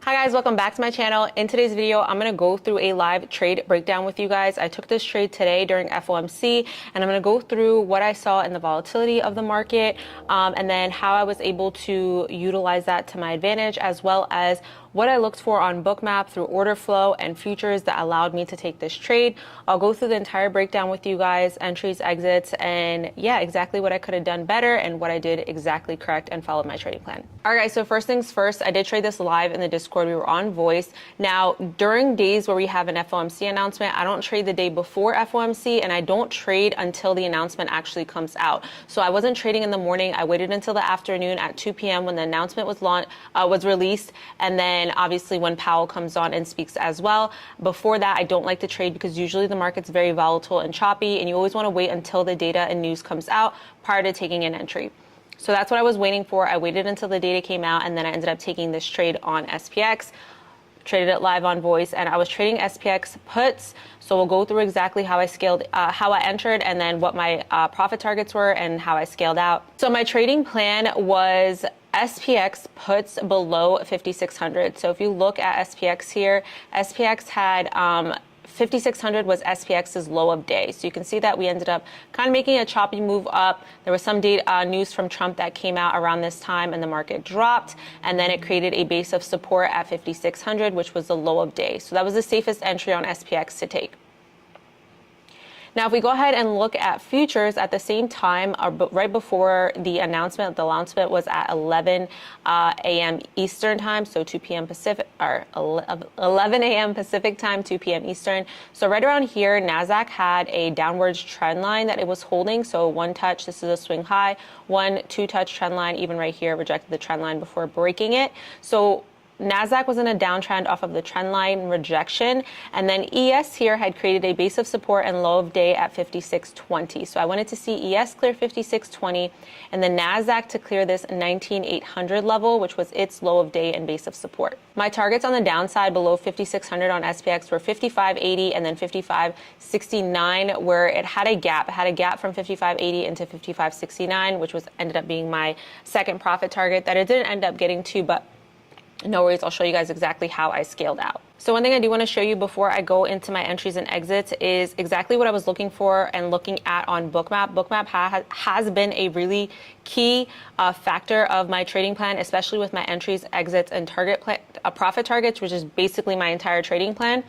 Hi guys, welcome back to my channel. In today's video, I'm going to go through a live trade breakdown with you guys. I took this trade today during FOMC, and I'm going to go through what I saw in the volatility of the market, and then how I was able to utilize that to my advantage, as well as what I looked for on Bookmap through order flow and futures that allowed me to take this trade. I'll go through the entire breakdown with you guys, entries, exits, and yeah, exactly what I could have done better and what I did exactly correct and followed my trading plan. All right, guys, so first things first, I did trade this live in the Discord. We were on voice. Now, during days where we have an FOMC announcement, I don't trade the day before FOMC, and I don't trade until the announcement actually comes out. So I wasn't trading in the morning. I waited until the afternoon at 2 p.m. when the announcement was released, and then obviously when Powell comes on and speaks as well. Before that, I don't like to trade because usually the market's very volatile and choppy, and you always want to wait until the data and news comes out prior to taking an entry. So that's what I was waiting for. I waited until the data came out, and then I ended up taking this trade on SPX. Traded it live on voice, and I was trading SPX puts. So we'll go through exactly how I scaled, how I entered, and then what my profit targets were and how I scaled out. So my trading plan was SPX puts below 5,600. So if you look at SPX here, SPX had 5,600 was SPX's low of day. So you can see that we ended up kind of making a choppy move up. There was some data, news from Trump that came out around this time, and the market dropped. And then it created a base of support at 5,600, which was the low of day. So that was the safest entry on SPX to take. Now, if we go ahead and look at futures at the same time, right before the announcement was at 11 a.m. Eastern time, so 2 p.m. Pacific, or 11 a.m. Pacific time, 2 p.m. Eastern. So right around here, NASDAQ had a downwards trend line that it was holding. So one touch, this is a swing high, two touch trend line, even right here, rejected the trend line before breaking it. So NASDAQ was in a downtrend off of the trend line rejection, and then ES here had created a base of support and low of day at 5620. So I wanted to see ES clear 5620 and the NASDAQ to clear this 19,800 level, which was its low of day and base of support. My targets on the downside below 5600 on SPX were 5580 and then 5569, where it had a gap. It had a gap from 5580 into 5569, which ended up being my second profit target that it didn't end up getting to, but no worries, I'll show you guys exactly how I scaled out. So one thing I do want to show you before I go into my entries and exits is exactly what I was looking for and looking at on Bookmap. Bookmap has been a really key factor of my trading plan, especially with my entries, exits, and profit targets, which is basically my entire trading plan.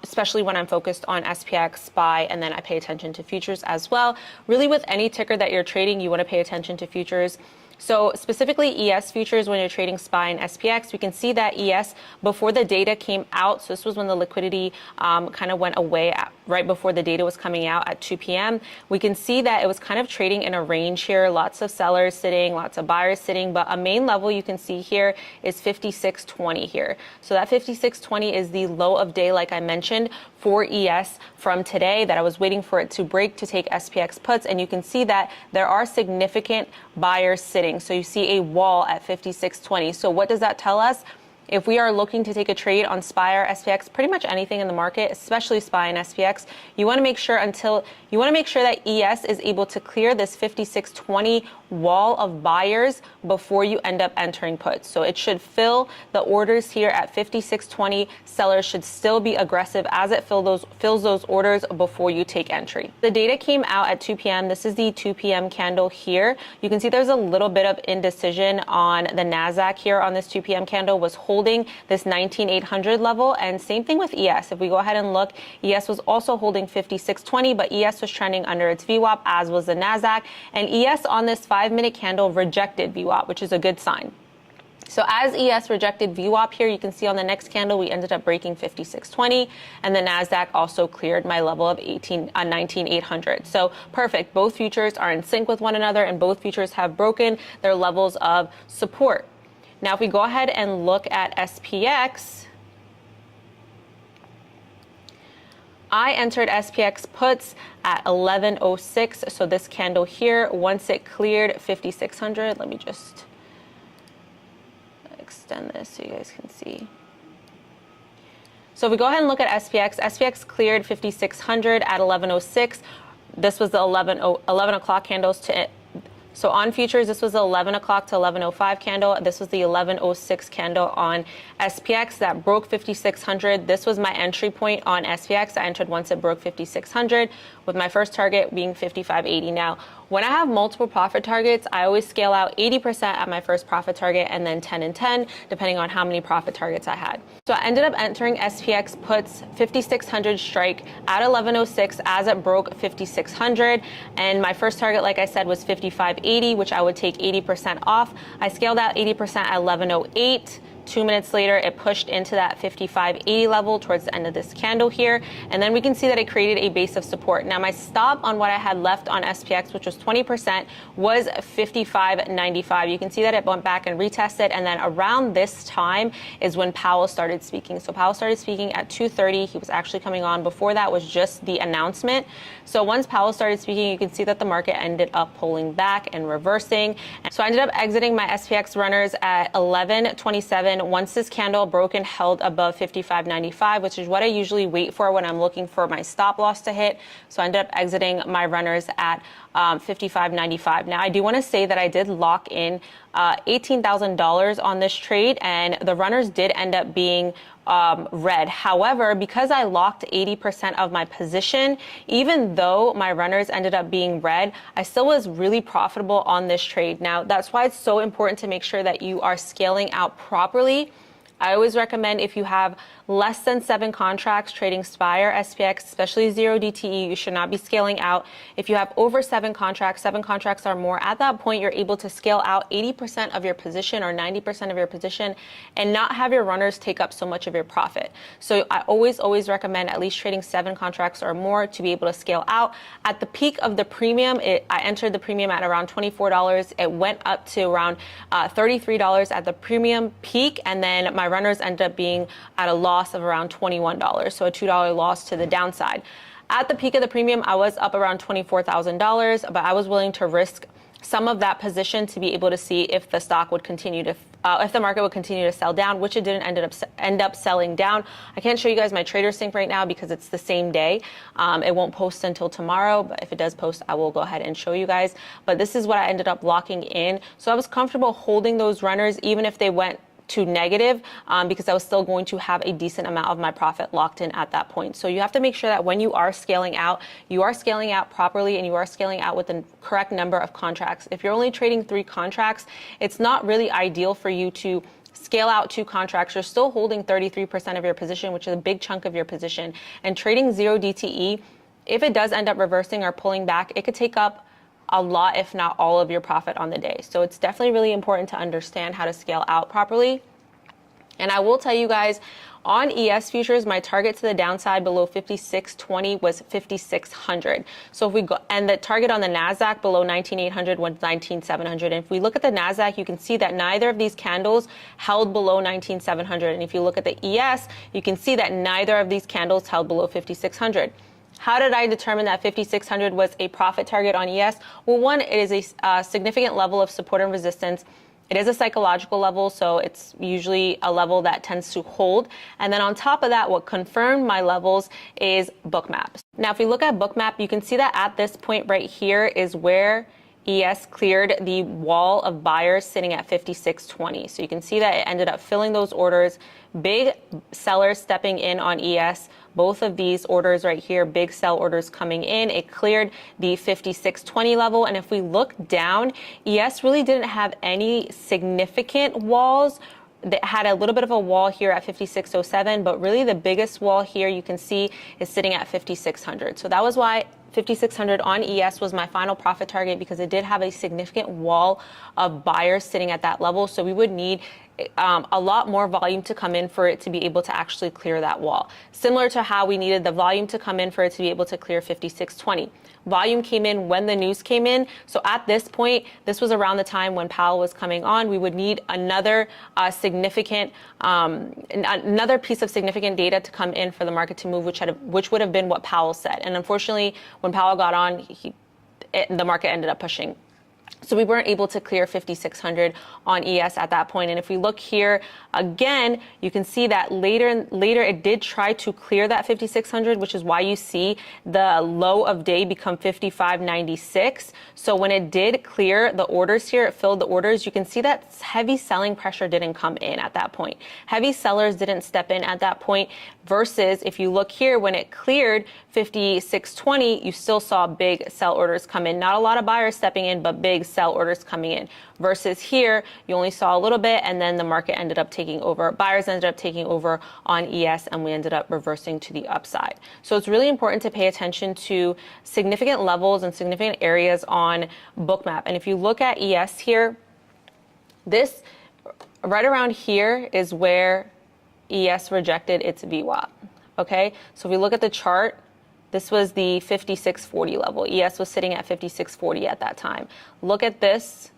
Especially when I'm focused on SPX, SPY, and then I pay attention to futures as well. Really, with any ticker that you're trading, you want to pay attention to futures. So specifically ES futures, when you're trading SPY and SPX, we can see that ES before the data came out. So this was when the liquidity kind of went away right before the data was coming out at 2 p.m. We can see that it was kind of trading in a range here. Lots of sellers sitting, lots of buyers sitting, but a main level you can see here is 5620 here. So that 5620 is the low of day, like I mentioned, for ES from today that I was waiting for it to break to take SPX puts. And you can see that there are significant buyers sitting. So you see a wall at 5620. So what does that tell us? If we are looking to take a trade on SPY or SPX, pretty much anything in the market, especially SPY and SPX, you want to make sure that ES is able to clear this 5620 wall of buyers before you end up entering puts. So it should fill the orders here at 5620. Sellers should still be aggressive as it fills those orders before you take entry. The data came out at 2 p.m. This is the 2 p.m. candle here. You can see there's a little bit of indecision on the NASDAQ here on this 2 p.m. candle, was holding this 19,800 level, and same thing with ES. If we go ahead and look, ES was also holding 5620, but ES was trending under its VWAP, as was the NASDAQ, and ES on this 5-minute candle rejected VWAP, which is a good sign. So as ES rejected VWAP here, you can see on the next candle, we ended up breaking 5620, and the NASDAQ also cleared my level of 19,800. So perfect. Both futures are in sync with one another, and both futures have broken their levels of support. Now, if we go ahead and look at SPX, I entered SPX puts at 1106. So this candle here, once it cleared 5600, let me just extend this so you guys can see. So if we go ahead and look at SPX, SPX cleared 5600 at 1106. This was the 11 o'clock candles So on futures, this was the 11 o'clock to 11:05 candle. This was the 11:06 candle on SPX that broke 5,600. This was my entry point on SPX. I entered once it broke 5,600, with my first target being 55.80. Now, when I have multiple profit targets, I always scale out 80% at my first profit target and then 10 and 10, depending on how many profit targets I had. So I ended up entering SPX puts 5,600 strike at 11:06 as it broke 5,600. And my first target, like I said, was 55.80, which I would take 80% off. I scaled out 80% at 11:08. 2 minutes later, it pushed into that 55.80 level towards the end of this candle here. And then we can see that it created a base of support. Now, my stop on what I had left on SPX, which was 20%, was 55.95. You can see that it went back and retested. And then around this time is when Powell started speaking. So Powell started speaking at 2:30. He was actually coming on. Before that was just the announcement. So once Powell started speaking, you can see that the market ended up pulling back and reversing. So I ended up exiting my SPX runners at 11:27. Once this candle broke and held above 55.95, which is what I usually wait for when I'm looking for my stop loss to hit. So I ended up exiting my runners at 55.95. Now, I do want to say that I did lock in $18,000 on this trade, and the runners did end up being red. However, because I locked 80% of my position, even though my runners ended up being red, I still was really profitable on this trade. Now, that's why it's so important to make sure that you are scaling out properly. I always recommend, if you have less than 7 contracts trading SPY or SPX, especially 0DTE, you should not be scaling out. If you have over 7 contracts or more, at that point, you're able to scale out 80% of your position or 90% of your position and not have your runners take up so much of your profit. So I always recommend at least trading 7 contracts or more to be able to scale out. At the peak of the premium, I entered the premium at around $24. It went up to around $33 at the premium peak, and then my runners ended up being at a loss of around $21, so a $2 loss to the downside. At the peak of the premium, I was up around $24,000, but I was willing to risk some of that position to be able to see if the stock would continue to, if the market would continue to sell down, which it didn't end up selling down. I can't show you guys my trader sync right now because it's the same day. It won't post until tomorrow, but if it does post, I will go ahead and show you guys. But this is what I ended up locking in. So I was comfortable holding those runners, even if they went to negative, because I was still going to have a decent amount of my profit locked in at that point. So you have to make sure that when you are scaling out properly, and you are scaling out with the correct number of contracts. If you're only trading 3 contracts, it's not really ideal for you to scale out 2 contracts. You're still holding 33% of your position, which is a big chunk of your position. And trading 0DTE, if it does end up reversing or pulling back, it could take up a lot, if not all, of your profit on the day. So it's definitely really important to understand how to scale out properly. And I will tell you guys, on ES futures, my target to the downside below 56.20 was 5,600. So if we go, and the target on the NASDAQ below 19,800 was 19,700. And if we look at the NASDAQ, you can see that neither of these candles held below 19,700. And if you look at the ES, you can see that neither of these candles held below 5,600. How did I determine that 5,600 was a profit target on ES? Well, one, it is a significant level of support and resistance. It is a psychological level, so it's usually a level that tends to hold. And then on top of that, what confirmed my levels is Bookmap. Now, if we look at Bookmap, you can see that at this point right here is where ES cleared the wall of buyers sitting at 56.20. So you can see that it ended up filling those orders. Big sellers stepping in on ES. Both of these orders right here, big sell orders coming in. It cleared the 56.20 level. And if we look down, ES really didn't have any significant walls. That had a little bit of a wall here at 56.07, but really the biggest wall here you can see is sitting at 5,600. So that was why 5,600 on ES was my final profit target, because it did have a significant wall of buyers sitting at that level. So we would need a lot more volume to come in for it to be able to actually clear that wall. Similar to how we needed the volume to come in for it to be able to clear 56.20. Volume came in when the news came in. So at this point, this was around the time when Powell was coming on. We would need another another piece of significant data to come in for the market to move, which would have been what Powell said. And unfortunately, when Powell got on, the market ended up pushing So we weren't able to clear 5,600 on ES at that point. And if we look here again, you can see that later it did try to clear that 5,600, which is why you see the low of day become 55.96. So when it did clear the orders here, it filled the orders, you can see that heavy selling pressure didn't come in at that point. Heavy sellers didn't step in at that point, versus if you look here, when it cleared 5620, you still saw big sell orders come in. Not a lot of buyers stepping in, but big sell orders coming in. Versus here, you only saw a little bit, and then the market ended up taking over. Buyers ended up taking over on ES, and we ended up reversing to the upside. So it's really important to pay attention to significant levels and significant areas on Bookmap. And if you look at ES here, this right around here is where ES rejected its VWAP. Okay, so if we look at the chart, this was the 5640 level. ES was sitting at 5640 at that time. Look at this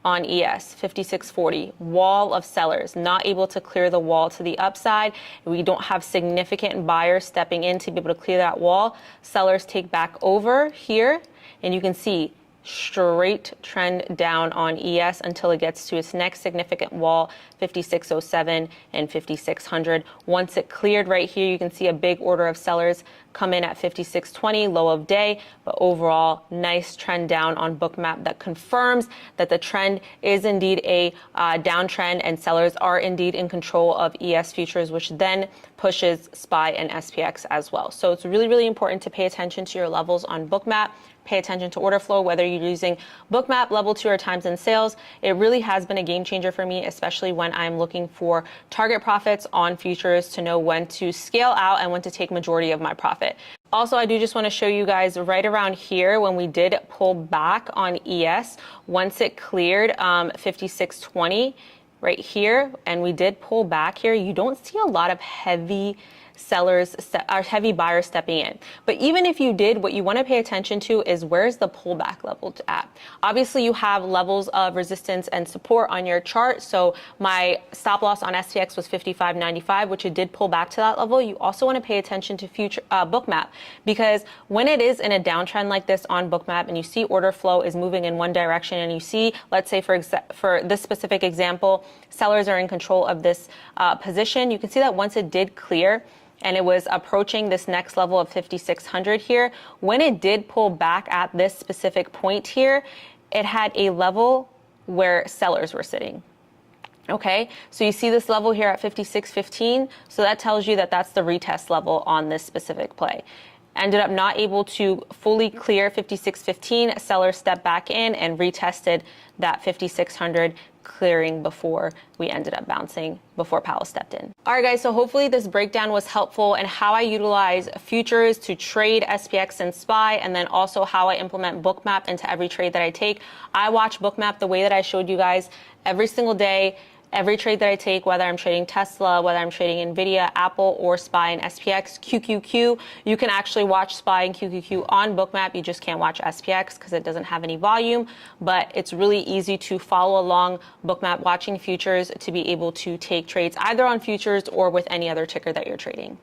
on ES, 5640, wall of sellers, not able to clear the wall to the upside. We don't have significant buyers stepping in to be able to clear that wall. Sellers take back over here, and you can see straight trend down on ES until it gets to its next significant wall, 5607 and 5600. Once it cleared right here, you can see a big order of sellers come in at 5620, low of day, but overall nice trend down on Bookmap that confirms that the trend is indeed a downtrend, and sellers are indeed in control of ES futures, which then pushes SPY and SPX as well. So it's really, really important to pay attention to your levels on Bookmap. Pay attention to order flow, whether you're using Bookmap, Level 2, or Times in Sales. It really has been a game changer for me, especially when I'm looking for target profits on futures to know when to scale out and when to take majority of my profit. Also, I do just want to show you guys right around here when we did pull back on ES, once it cleared 5620 right here, and we did pull back here, you don't see a lot of heavy sellers are heavy buyers stepping in. But even if you did, what you want to pay attention to is where's the pullback level at. Obviously, you have levels of resistance and support on your chart. So my stop loss on SPX was 55.95, which it did pull back to that level. You also want to pay attention to future Bookmap, because when it is in a downtrend like this on Bookmap and you see order flow is moving in one direction, and you see, let's say for this specific example, sellers are in control of this position, you can see that once it did clear and it was approaching this next level of 5600 here, when it did pull back at this specific point here, it had a level where sellers were sitting. Okay, so you see this level here at 5615, so that tells you that that's the retest level on this specific play. Ended up not able to fully clear 5615, sellers stepped back in and retested that 5600, clearing before we ended up bouncing before Powell stepped in. All right, guys, so hopefully this breakdown was helpful in how I utilize futures to trade SPX and SPY, and then also how I implement Bookmap into every trade that I take. I watch Bookmap the way that I showed you guys every single day. Every trade that I take, whether I'm trading Tesla, whether I'm trading Nvidia, Apple, or SPY and SPX, QQQ, you can actually watch SPY and QQQ on Bookmap. You just can't watch SPX because it doesn't have any volume, but it's really easy to follow along Bookmap watching futures to be able to take trades either on futures or with any other ticker that you're trading.